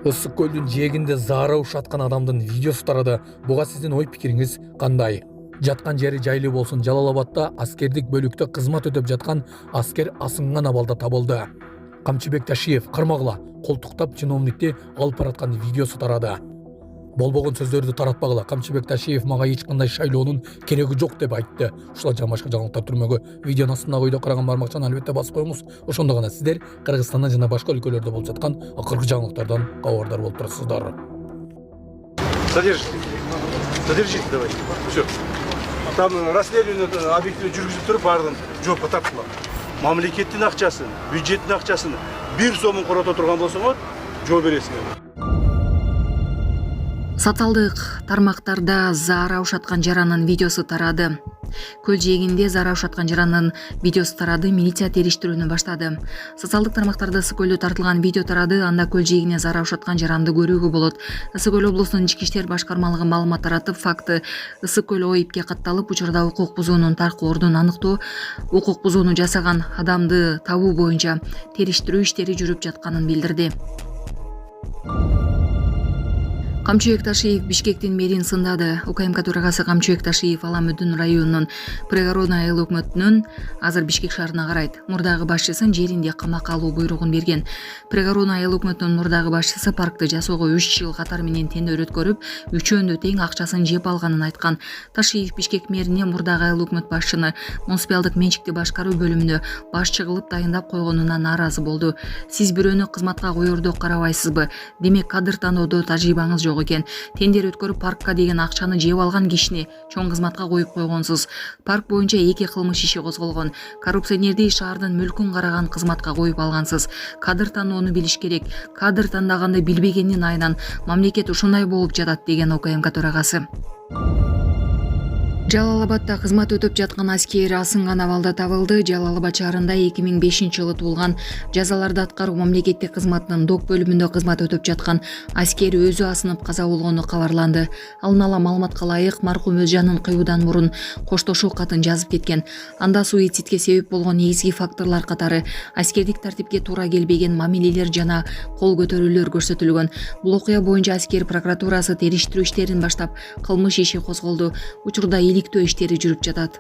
Ысык көлдүн жээгинде заара ушаткан адамдын видеосу тарады. Буга сиздин ой пикириңиз кандай? Жаткан жери жайлуу болсун. Жалал Абадта аскердик бөлүктө кызмат өтөп жаткан аскер асынган абалда табылды. Камчыбек Ташиев кырмагыла колтуктап чиновникти алып бараткан видеосу тарады. Болбогон сөздөрдү таратпагыла. Камчыбек Ташиев мага эч кандай шайлоонун кереги жок деп айтты. Ушулар жана башка жаңылыктар түрмөгө видеонун астындагы ойдо караган бармакчаны албетте басып коюңуз. Ошондо гана сиздер Кыргызстандан жана башка өлкөлөрдө болуп жаткан акыркы жаңылыктардан кабардар болуп турасыздар. Задержите давай. Все. Там расследование объективно жүргүзүп туруп баардыгын жоопко тарттылар. Мамлекеттин акчасын, бюджеттин акчасын бир сомун корото турган болсоңор жооп бересиңер. Социалдык тармактарда заара ушаткан жаранын видеосу тарады. Көл жээгинде заара ушаткан жаранын видеосу тарады. Милиция териштирүүнү баштады. Социалдык тармактарда ысык көлдө тартылган видео тарады. Анда көл жээгине заара ушаткан жаранды көрүүгө болот. Ысык көл облустунун ички иштер башкармалыгы маалымат таратып, факты ысык көл ОИПке катталып, учурда укук бузуунун таркоордун аныктоо, укук бузууну жасаган адамды табуу боюнча териштирүү иштери жүрүп жатканын билдирди. Камчыбек Ташиев Бишкектин мэрин сындады. УКМК төрагасы Камчыбек Ташиев Аламүдүн районунун Пригородный айыл өкмөтүнүн азыр Бишкек шаарына карайт. Мурдагы башчысын жеринде камакка алуу буйругун берген. Пригородный айыл өкмөтүнүн мурдагы башчысы паркты жасоого 3 жыл катар менен тендер өткөрүп, үчөөндө тең акчасын жеп алганын айткан. Ташиев Бишкек мэрине мурдагы айыл өкмөт башчыны муниципалдык менчикти башкаруу бөлүмүнө башчы кылып дайындап койгонуна нааразы болду. Сиз бирөөнү кызматка коердо карабайсызбы? Демек кадыр тандоодо тажрыйбаңыз жок экен. Тендер өткөрүп паркка деген акчаны жеп алган кишини чоң кызматка коюп койгонсуз. Парк боюнча 2 кылмыш иши козголгон. Коррупционерди шаардын мүлкүн караган кызматка коюп алгансыз. Кадыр тандоону билиш керек. Кадыр тандаганды билбегендин айынан мамлекет ушундай болуп жатат деген УКМК төрагасы. Жалал Абадта кызмат өтөп жаткан аскер асынган абалда табылды. Жалал Абад шаарында 2005-жылы туулган жазаларды аткаруу мамлекеттик кызматынын док бөлүмүндө кызмат өтөп жаткан аскер өзү асынып каза болгону кабарланды. Алын ала маалыматка ылайык, маркум өз жанын кыюудан мурун коштошуу катын жазып кеткен. Анда суицидке себеп болгон негизги факторлор катары аскердик тартипке туура келбеген мамилелер жана кол көтөрүүлөр көрсөтүлгөн. Бул окуя боюнча аскер прокуратурасы териштирүү иштерин баштап, кылмыш иши козголду. Учурда иликтөө иштери жүрүп жатат.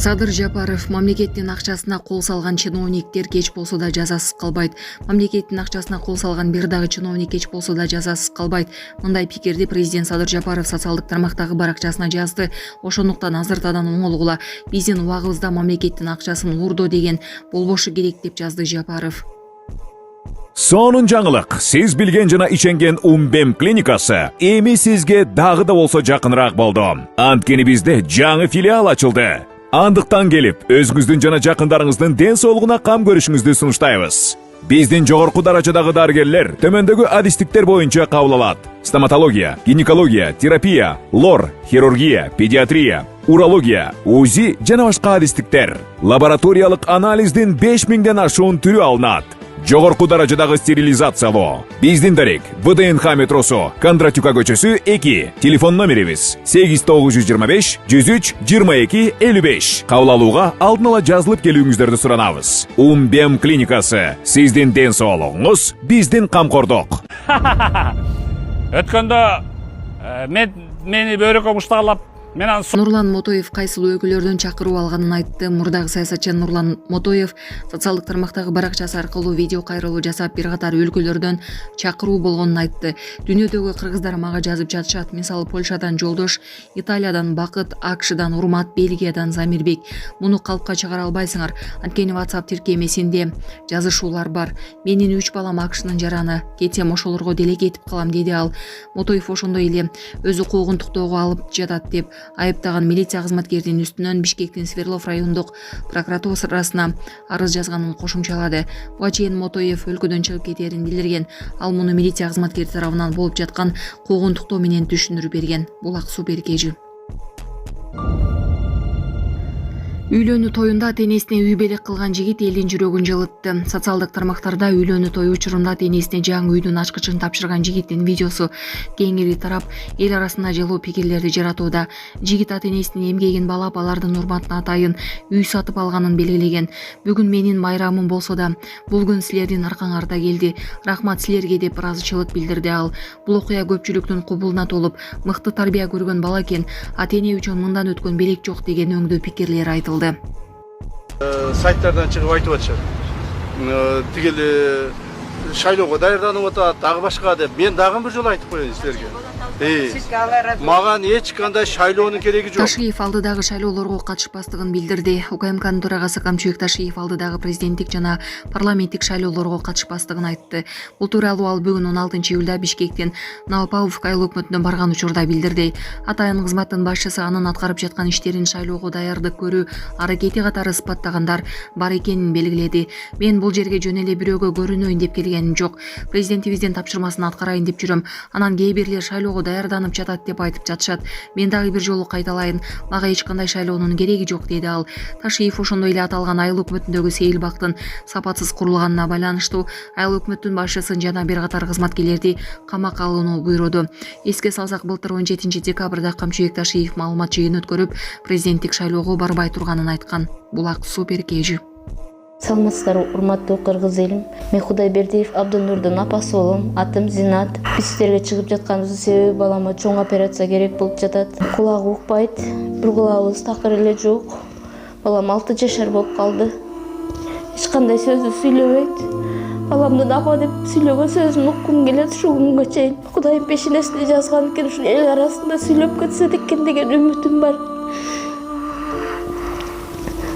Садыр Жапаров мамлекеттин акчасына кол салган чиновниктер кеч болсо да жазасыз калбайт. Мамлекеттин акчасына кол салган бир дагы чиновник кеч болсо да жазасыз калбайт. Мындай пикирди президент Садыр Жапаров социалдык тармактагы баракчасына жазды. Ошондуктан азыртадан оңолгула, биздин убагыбызда мамлекеттин акчасын уурдоо деген болбошу керек деп жазды Жапаров. Сонун жаңылык. Сиз билген жана ишенген Умбем клиникасы эми сизге дагы да болсо жакыныраак болду. Анткени бизде жаңы филиал ачылды. Андыктан келип, өзүңүздүн жана жакындарыңыздын ден соолугуна кам көрүшүңүздү сунуштайбыз. Биздин жогорку даражадагы дарыгерлер төмөндөгү адистиктер боюнча кабыл алат. Стоматология, гинекология, терапия, лор, хирургия, педиатрия, урология, УЗИ жана башка адистиктер. Лабораториялык анализдин 5000ден ашуун түрү алынат. Жогорку даражадагы стерилизациялоо. Биздин дарек ВДНХ метросу, Кондратюка көчөсү 2. Телефон номерибиз 8925 103 22 55. Кабыл алууга алдын ала жазылып келүүңүздөрдү суранабыз. Умбем клиникасы. Сиздин ден соолугуңуз, биздин камкордук. Өткөндө мени бөйрөккө муштаалап Нурлан Мотоев кайсыл өкүлөрдөн чакыруу алганын айтты. Мурдагы саясатчы Нурлан Мотоев социалдык тармактагы баракчасы аркылуу видео кайрылуу жасап, бир катар өлкөлөрдөн чакыруу болгонун айтты. Дүйнөдөгү кыргыздар мага жазып жатышат. Мисалы Польшадан Жолдош, Италиядан Бакыт, АКШдан Урмат, Бельгиядан Замирбек. Муну калпка чыгара албайсыңар. Анткени WhatsApp тиркемесинде жазышуулар бар. Менин 3 балам АКШнын жараны. Кетсем ошолорго деле кетип калам, деди ал. Мотоев ошондой эле өз укугун токтоого алып жатат деп айыптаган милиция кызматкеринин үстүнөн Бишкектин Сверлов райондук прокуратурасына арыз жазганын кошумчалады. Буга чейин Мотоев өлкөдөн чыгып кетерин билдирген. Ал муну милиция кызматкери тарабынан болуп жаткан куугунтуктоо менен түшүндүрүп берген. Бул ак суу беркежи. Үйлөнүү тоюнда ата энесине үй белек кылган жигит элдин жүрөгүн жылытты. Социалдык тармактарда үйлөнүү тою учурунда ата энесине жаңы үйдүн ачкычын тапшырган жигиттин видеосу кеңири тарап, эл арасында жылуу пикирлерди жаратууда. Жигит ата энесинин эмгегин балап, алардын урматына атайын үй сатып алганын белгилеген. Бүгүн менин майрамым болсо да, бул күн силердин аркаңарда келди. Рахмат силерге деп ыраазычылык билдирди ал. Бул окуя көпчүлүктүн кубулуна толуп, мыкты тарбия көргөн бала экен, ата эне үчүн мындан өткөн белек жок деген өңдүү пикирлер айтылды. Сайттардан чыгып айтып атышат. Тигил шайлоого даярданып атат, дагы башка деп. Мен дагы бир жолу айтып коеюн силерге. Маган эч кандай шайлоонун кереги жок. Ташиев алдыдагы шайлоолорго катышпастыгын билдирди. УКМКнын төрагасы Камчыбек Ташиев алдыдагы президенттик жана парламенттик шайлоолорго катышпастыгын айтты. Бул тууралуу ал бүгүн 16-июлда Бишкектен Новопавловка айыл өкмөтүнө барган учурда билдирди. Атайын кызматтын башчысы анын аткарып жаткан иштерин шайлоого даярдык көрүү аракети катары ыспаттагандар бар экенин белгиледи. Мен бул жерге жөн эле бирөөгө көрүнөйүн деп келгеним жок. Президентибиздин тапшырмасын аткарайын деп жүрөм. Анан кээ бирлер шайлоого даярданып жатат деп айтып жатышат. Мен дагы бир жолу кайталайын, мага эч кандай шайлоонун кереги жок деди ал. Ташиев ошондой эле аталган айыл өкмөтүндөгү сейил бактын сапатсыз курулганына байланыштуу айыл өкмөттүн башчысын жана бир катар кызматкерлерди камакка алууну буйруду. Эске салсак, былтыр 17 декабрда Камчыбек Ташиев маалымат жыйын өткөрүп, президенттик шайлоого барбай турганын айткан. Булак Супер Кежи. Саламатсыздар, урматтуу кыргыз элим. Мен Кудайбердиев Абдынурдун апасы болом. Атым Зинат. Биз сиздерге чыгып жатканыбыздын себеби балама чоң операция керек болуп жатат. Кулагы укпайт, бир кулагыбыз такыр эле жок. Балам 6 жашар болуп калды. Эч кандай сөздү сүйлөбөйт. Баламдын апа деп сүйлөгөн сөзүн уккум келет ушул күнгө чейин. Кудайым пешенесине жазган экен, ушул эл арасында сүйлөп кетсе экен деген үмүтүм бар.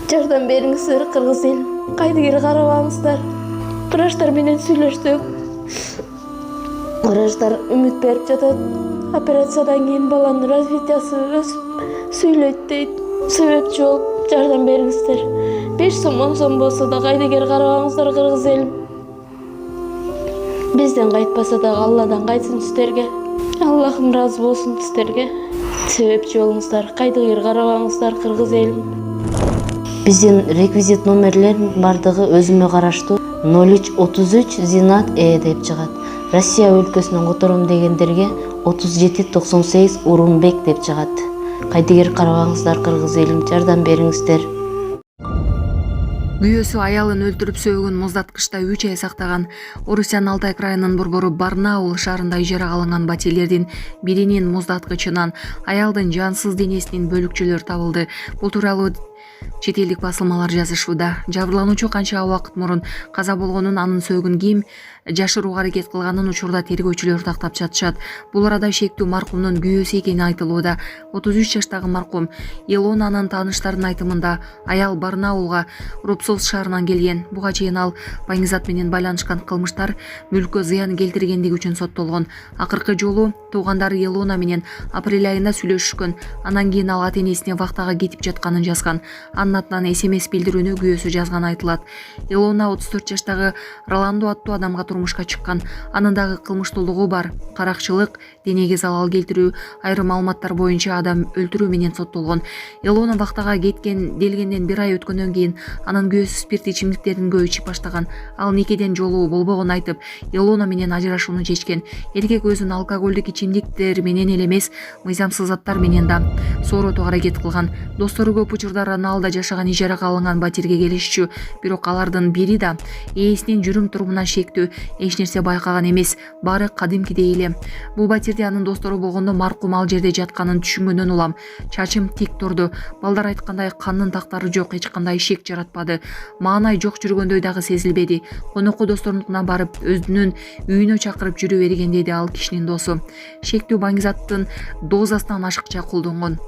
Жардам бериңиздер кыргыз элим. Кайдыгер карабаңыздар. Врачтар менен сүйлөштүк. Врачтар үмүт берип жатат. Операциядан кийин баланын развитиясы өсүп сүйлөйт дейт. Себепчи болуп жардам бериңиздер. 5 сом 10 сом болсо да кайдыгер карабаңыздар кыргыз элим. Бизден кайтпаса да Алладан кайтсын сиздерге. Аллахым ыраазы болсун сиздерге. Себепчи болуңуздар, кайдыгер карабаңыздар кыргыз элим. Биздин реквизит номерлерин бардыгы өзүмө караштуу 0333 Зинат деп чыгат. Россия өлкөсүнөн котором дегендерге 3798 Урунбек деп чыгат. Кайдыгер карабаңыздар кыргыз элим, жардам бериңиздер. Күйөөсү аялын өлтүрүп сөөгөн муздаткычта 3 ай сактаган Орусиянын Алтай крайынын борбору Барнаул шаарында ижарага алынган батирлердин биринин муздаткычынан аялдын жансыз денесинин бөлүкчөлөрү табылды. Бул тууралуу чет элдик басылмалар жазышууда. Жабырлануучу канча убакыт мурун каза болгонун, анын сөөгүн ким жашырууга аракет кылганын учурда тергөөчүлөр тактап жатышат. Бул арада шектүү маркумдун күйөөсү экени айтылууда. 33 жаштагы маркум Илонанын тааныштарынын айтымында аял Барнаулга Рубцовск шаарынан келген. Буга чейин ал Паңизат менен байланышкан кылмыштар мүлккө зыян келтиргендиги үчүн соттолгон. Акыркы жолу туугандары Илона менен апрель айында сүйлөшүшкөн. Андан кийин ал ата энесине вактага кетип жатканын жазган. Анын атынан SMS билдирүүнү күйөөсү жазган айтылат. Илона 34 жаштагы Роландо аттуу адамга турмушка чыккан. Анын дагы кылмыштуулугу бар. Каракчылык, денеге залал келтирүү, айрым маалыматтар боюнча адам өлтүрүү менен соттолгон. Илона вактага кеткен делгенден 1 ай өткөндөн кийин анын күйөөсү спирт ичимдиктерин көп ичип баштаган. Ал никеден жолуу болбогонун айтып, Илона менен ажырашууну чечкен. Эркек өзүн алкоголдук ичимдиктер менен эле эмес, мыйзамсыз заттар менен да сооротууга аракет кылган. Достору көп учурда Роналдо жашаган ижарага алынган батирге келишчү, бирок алардын бири да ээсинин жүрүм-турумунан шектүү, эч нерсе байкаган эмес, баары кадимкидей эле. Бул батирде анын достору болгондо маркум ал жерде жатканын түшүнгөндөн улам. Чачым тик турду. Балдар айткандай канын тактары жок, эч кандай ишек жаратпады. Маанай жок жүргөндөй дагы сезилбеди. Конокко досторунукуна барып, өзүнүн үйүнө чакырып жүрө берген деди ал кишинин досу. Шектүү Баңизаттын дозасынан ашыкча колдонгон.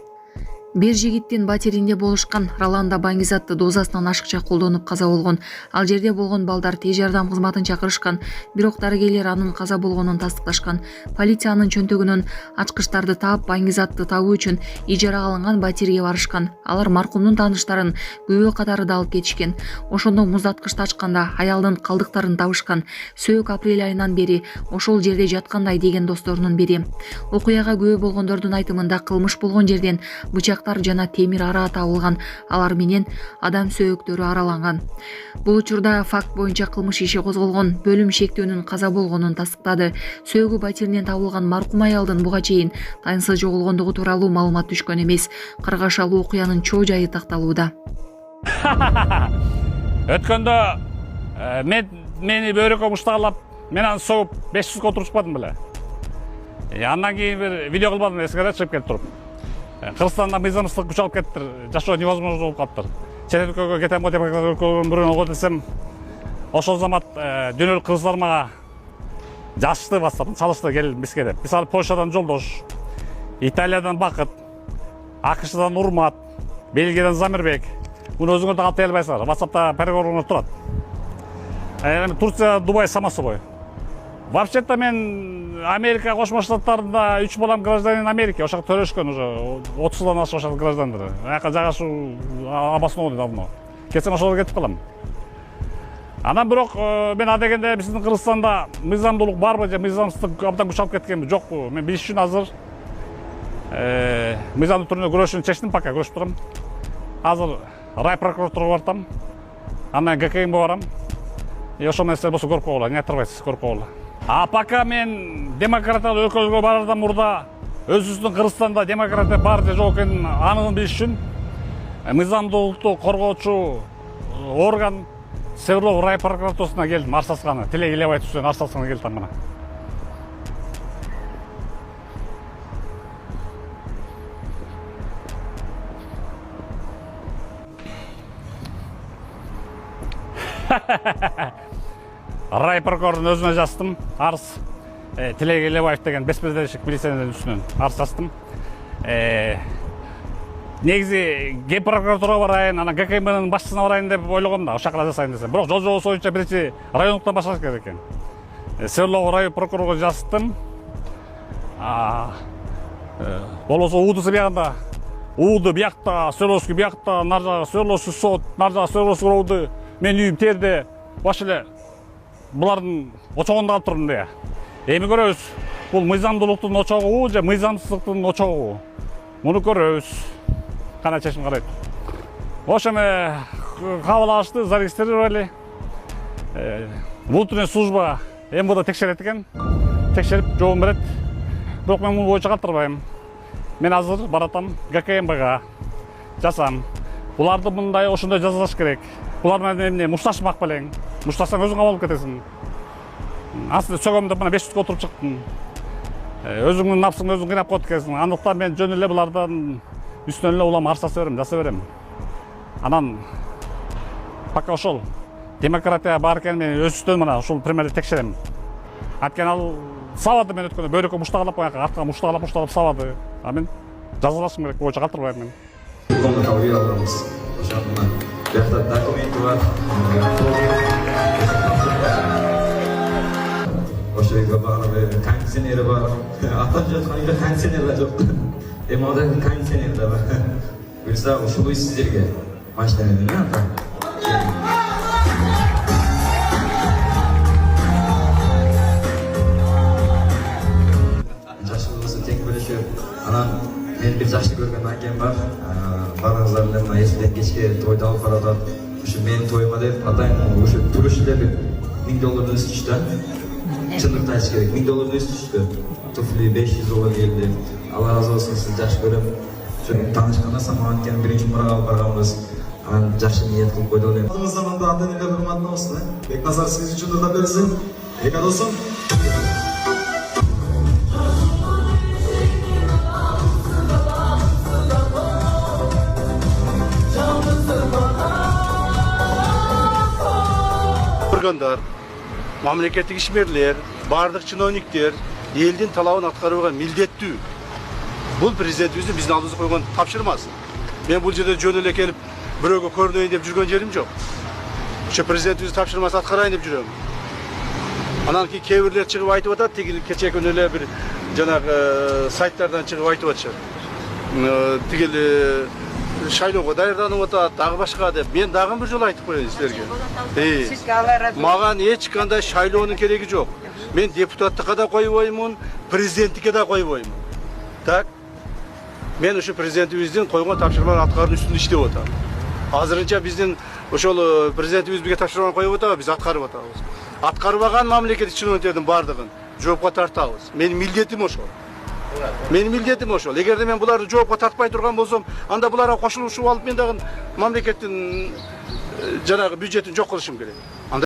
Бир жигиттин батиринде болушкан Роландо Баңизатты дозасынан ашыкча колдонуп каза болгон. Ал жерде болгон балдар тез жардам кызматын чакырышкан, бирок дарыгерлер анын каза болгонун тастыкташкан. Полиция анын чөнтөгүнөн ачкычтарды таап, Баңизатты табуу үчүн ижарага алынган батирге барышкан. Алар маркумдун тааныштарын күбө катары да алып кетишкен. Ошондо муздаткычты ачканда аялдын калдыктарын табышкан. Сөөк апрель айынан бери ошол жерде жаткандай деген досторунун бири. Окуяга күбө болгондордун айтымында кылмыш болгон жерден бычак ыйтактар жана темир ара табылган, алар менен адам сөөктөрү араланган. Бул учурда факт боюнча кылмыш иши козголгон. Бөлүм шектөөнүн каза болгонун тастыктады. Сөөгү батиринен табылган маркум аялдын буга чейин тайынсыз жоголгондугу тууралуу маалымат түшкөн эмес. Кыргашалуу окуянын чоо жайы такталууда. Өткөндө мени бөйрөккө муштагалап, мен аны согуп 500 отурушпадым беле. Андан кийин бир видео кылбадым, эскере чыгып кетип туруп. Кыргызстанда мыйзамсыздык күч алып кетиптир, жашоо невозможно болуп калыптыр. Чет өлкөгө кетем го деп бирөөнү десем, ошол замат дүйнөлүк кыргыздар мага жашты бастап, чалышты кел бизге деп. Мисалы Польшадан Жолдош, Италиядан Бакыт, АКШдан Урмат, Бельгиядан Замирбек. Муну өзүңөр да калптай албайсыңар. WhatsApp'та переговоруңар турат. Турция, Дубай само собой. Вообще-то мен Америка Кошмо Штаттарында 3 балам гражданин Америки, ошак төлөшкөн уже 30-дан ашык ошак граждандыр. Аяка жагашуу обоснованный давно. Кетсем ошол кетип калам. Анан бирок мен адегенде биздин Кыргызстанда мыйзамдуулук барбы же мыйзамсыздык абдан күч алып кеткенби, жокпу? Мен билиш үчүн азыр мыйзамдуу түрүндө күрөшүүнү чечтим, пока күрөшүп турам. Азыр рай прокуратурага бартам. Анан ГКМге барам. Ошол нерсе болсо көрүп койгула, эмне турбайсыз, көрүп койгула. А пока мен демократиялык өлкөлөргө барардан мурда өзүбүздүн Кыргызстанда демократия бар же жок экенин аныгын билиш үчүн мыйзамдуулукту коргоочу орган Свердлов рай прокуратурасына келдим, Арсасканы, Тилек Илебаевичтен Арсасканы келдим мына. Рай прокурордун өзүнө жаздым, арыз. Тилек Илебаев деген беспределщик милиционердин үстүнөн арыз жаздым. Негизи Г прокуратурага барайын, анан ГКМнын башчысына барайын деп ойлогом да, ошакка жасайын десем. Бирок жол жобосу боюнча биринчи райондуктан башташ керек экен. Свердлов район прокурорго жаздым. Болбосо УУДУсу биягында, УУДу биякта, Свердловский биякта, нар жагы Свердловский сот, нар жагы Свердловский УУДу, мен үйүм терде, баш эле булардын очогунда калып турдум да. Эми көрөбүз, бул мыйзамдуулуктун очогубу же мыйзамсыздыктын очогубу? Муну көрөбүз. Кана чечим карайт. Ошо кабыл алышты, зарегистрировали. Внутренняя служба МВД текшерет экен. Текшерип жообун берет. Бирок мен муну боюнча калтырбайм. Мен азыр баратам ГКМга жасам. Буларды мындай ошондой жазалаш керек. Булар менен эмне мушташмак белең. Мушташсаң өзүң кабылып кетесиң. Аслында сөгөм деп мына 500 отуруп чыктым. Өзүңдүн напсыңды өзүң кыйнап коет экенсиң. Андыктан мен жөн эле булардан үстүнөн эле улам арыз жаза берем, жаса берем. Анан пока ошол демократия бар экен, мен өзүстөн мына ушул примерди текшерем. Анткени ал сабады мен өткөндө бөйрөккө муштагалап, артка муштагалап сабады. А мен жазалашым керек, боюнча калтырбайм мен. Комнатага берип алганбыз. Ошо мына бuyakta документи бар. Ошо жерге баары кондиционери бар. Атап жаткан үйдө кондиционер да жок. Эми анда кондиционер да бар. Буюрса ушул сиздерге машина менен ата. Жашыбызды тең бөлүшүп, анан мен бир жакшы көргөн акем бар. Баарыңыздар менен мына эртеден кечке тойду алып баратат. Ушу менин тоюма деп атайын ушу туруш эле бир $1000 өсүп түштү. Чындыкты айтыш керек, $1000 өсүп түштү. Туфли $500 келди. Алла разы болсун, сизди жакшы көрөм. Ошо таанышканда самаган экен биринчи мурага алып барганбыз. Анан жакшы ниет кылып койду элем. Алдыңыз заманда ата энелер урматына болсун, Бекназар сиз үчүн да берсин. Эка досум. Мамлекеттик ишмерлер, бардык чиновниктер элдин талабын аткарууга милдеттүү. Бул президентибиздин биздин алдыбызга койгон тапшырмасы. Мен бул жерде жөн эле келип бирөөгө көрүнөйүн деп жүргөн жерим жок. Ошо президентибиздин тапшырмасын аткарайын деп жүрөм. Анан кээ бирлер чыгып айтып атат, тиги кечээ күнү эле бир жанагы сайттардан чыгып айтып атышат. Тиги шайлоого даярданып атат, дагы башка деп. Мен дагы бир жолу айтып коеюн силерге. Маған эч кандай шайлоонун кереги жок. Мен депутаттыкка да койбоймун, президенттикке да койбоймун. Так? Мен ушу президентибиздин койгон тапшырмаларын аткаруу үстүндө иштеп атам. Азырынча биздин ошол президентибиз бизге тапшырманы коюп атабы, биз аткарып атабыз. Аткарбаган мамлекеттик чиновниктердин бардыгын жоопко тартабыз. Менин милдетим ошол. Эгерде мен буларды жоопко тартпай турган болсом, анда буларга кошулушуп алып мен дагы мамлекеттин жанагы бюджетин жок кылышым керек.